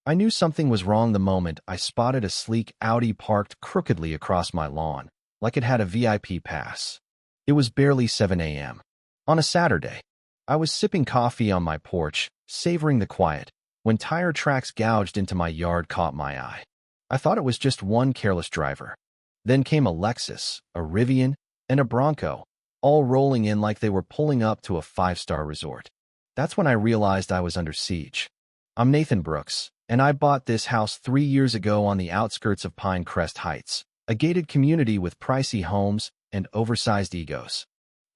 I knew something was wrong the moment I spotted a sleek Audi parked crookedly across my lawn, like it had a VIP pass. It was barely 7 a.m. On a Saturday. I was sipping coffee on my porch, savoring the quiet, when tire tracks gouged into my yard caught my eye. I thought it was just one careless driver. Then came a Lexus, a Rivian, and a Bronco, all rolling in like they were pulling up to a five-star resort. That's when I realized I was under siege. I'm Nathan Brooks, and I bought this house 3 years ago on the outskirts of Pinecrest Heights, a gated community with pricey homes and oversized egos.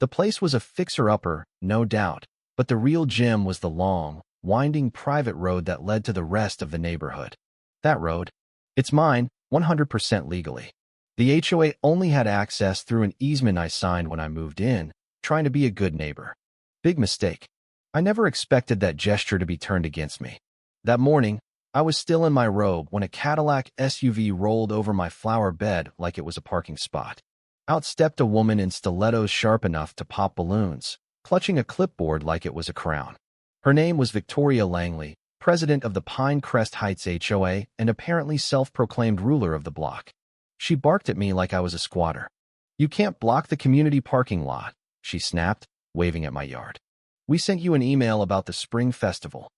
The place was a fixer-upper, no doubt, but the real gem was the long, winding private road that led to the rest of the neighborhood. That road? It's mine, 100% legally. The HOA only had access through an easement I signed when I moved in, trying to be a good neighbor. Big mistake. I never expected that gesture to be turned against me. That morning, I was still in my robe when a Cadillac SUV rolled over my flower bed like it was a parking spot. Out stepped a woman in stilettos sharp enough to pop balloons, clutching a clipboard like it was a crown. Her name was Victoria Langley, president of the Pinecrest Heights HOA and apparently self-proclaimed ruler of the block. She barked at me like I was a squatter. "You can't block the community parking lot," she snapped, waving at my yard. "We sent you an email about the spring festival."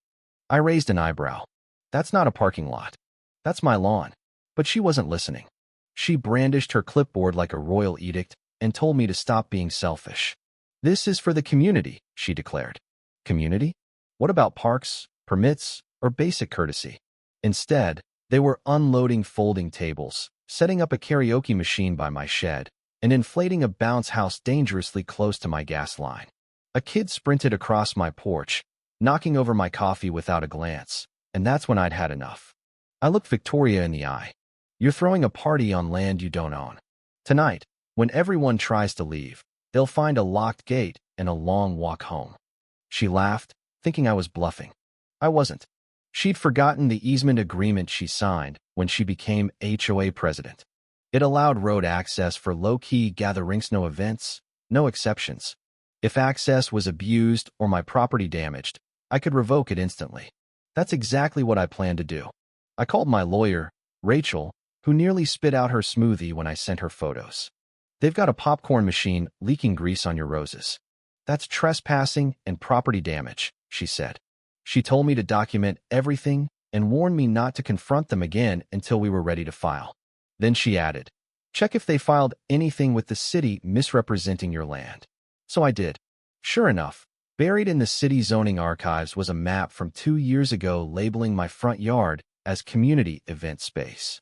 I raised an eyebrow. "That's not a parking lot. That's my lawn." But she wasn't listening. She brandished her clipboard like a royal edict and told me to stop being selfish. "This is for the community," she declared. Community? What about parks, permits, or basic courtesy? Instead, they were unloading folding tables, setting up a karaoke machine by my shed, and inflating a bounce house dangerously close to my gas line. A kid sprinted across my porch, knocking over my coffee without a glance, and that's when I'd had enough. I looked Victoria in the eye. "You're throwing a party on land you don't own. Tonight, when everyone tries to leave, they'll find a locked gate and a long walk home." She laughed, thinking I was bluffing. I wasn't. She'd forgotten the easement agreement she signed when she became HOA president. It allowed road access for low-key gatherings, no events, no exceptions. If access was abused or my property damaged, I could revoke it instantly. That's exactly what I planned to do. I called my lawyer, Rachel, who nearly spit out her smoothie when I sent her photos. "They've got a popcorn machine leaking grease on your roses. That's trespassing and property damage," she said. She told me to document everything and warned me not to confront them again until we were ready to file. Then she added, "Check if they filed anything with the city misrepresenting your land." So I did. Sure enough, buried in the city zoning archives was a map from 2 years ago labeling my front yard as community event space.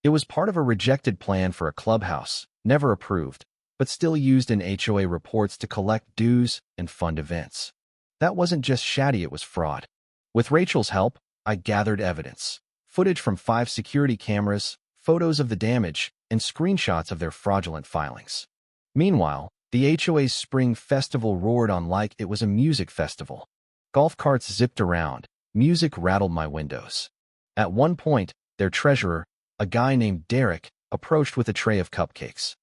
It was part of a rejected plan for a clubhouse, never approved, but still used in HOA reports to collect dues and fund events. That wasn't just shoddy, it was fraud. With Rachel's help, I gathered evidence. Footage from 5 security cameras, photos of the damage, and screenshots of their fraudulent filings. Meanwhile, the HOA's spring festival roared on like it was a music festival. Golf carts zipped around, music rattled my windows. At one point, their treasurer, a guy named Derek, approached with a tray of cupcakes.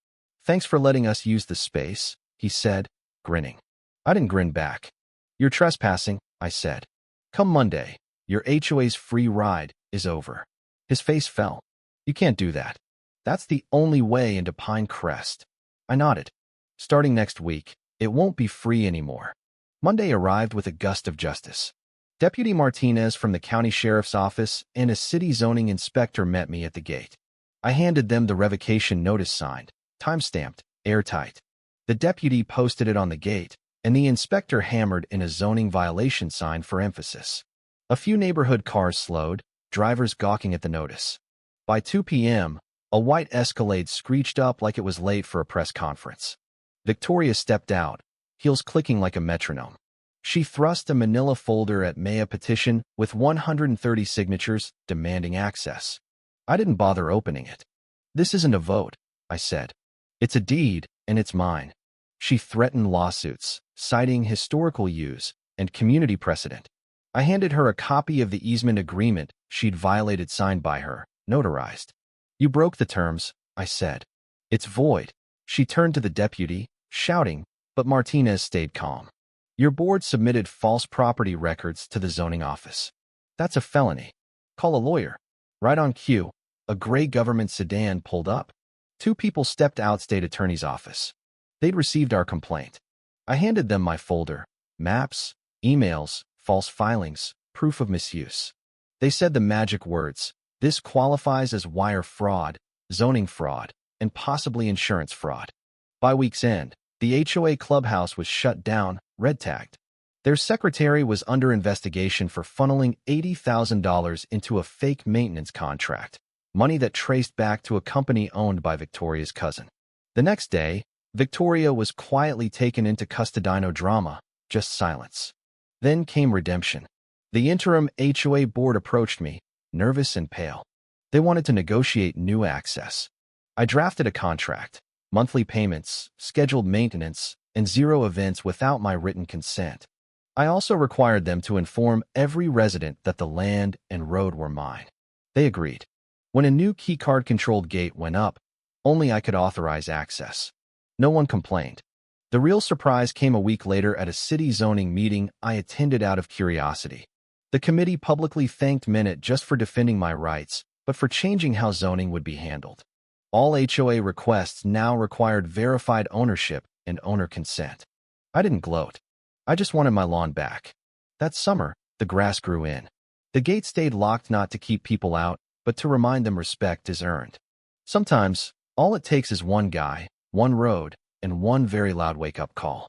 "Thanks for letting us use the space," he said, grinning. I didn't grin back. "You're trespassing," I said. "Come Monday, your HOA's free ride is over." His face fell. "You can't do that. That's the only way into Pinecrest." I nodded. "Starting next week, it won't be free anymore." Monday arrived with a gust of justice. Deputy Martinez from the county sheriff's office and a city zoning inspector met me at the gate. I handed them the revocation notice signed, time-stamped, airtight. The deputy posted it on the gate, and the inspector hammered in a zoning violation sign for emphasis. A few neighborhood cars slowed, drivers gawking at the notice. By 2 p.m., a white Escalade screeched up like it was late for a press conference. Victoria stepped out, heels clicking like a metronome. She thrust a manila folder at me, a petition with 130 signatures demanding access. I didn't bother opening it. "This isn't a vote," I said. "It's a deed, and it's mine." She threatened lawsuits, citing historical use and community precedent. I handed her a copy of the easement agreement she'd violated signed by her, notarized. "You broke the terms," I said. "It's void." She turned to the deputy, shouting, but Martinez stayed calm. "Your board submitted false property records to the zoning office. That's a felony." Call a lawyer. Right on cue, a gray government sedan pulled up. Two people stepped out state attorney's office. They'd received our complaint. I handed them my folder, maps, emails, false filings, proof of misuse. They said the magic words, "This qualifies as wire fraud, zoning fraud, and possibly insurance fraud." By week's end, the HOA clubhouse was shut down, red-tagged. Their secretary was under investigation for funneling $80,000 into a fake maintenance contract, money that traced back to a company owned by Victoria's cousin. The next day, Victoria was quietly taken into custodino drama, just silence. Then came redemption. The interim HOA board approached me, nervous and pale. They wanted to negotiate new access. I drafted a contract, monthly payments, scheduled maintenance, and 0 events without my written consent. I also required them to inform every resident that the land and road were mine. They agreed. When a new keycard-controlled gate went up, only I could authorize access. No one complained. The real surprise came a week later at a city zoning meeting I attended out of curiosity. The committee publicly thanked Minute just for defending my rights, but for changing how zoning would be handled. All HOA requests now required verified ownership and owner consent. I didn't gloat. I just wanted my lawn back. That summer, the grass grew in. The gate stayed locked not to keep people out, but to remind them respect is earned. Sometimes, all it takes is one guy, one road, and one very loud wake-up call.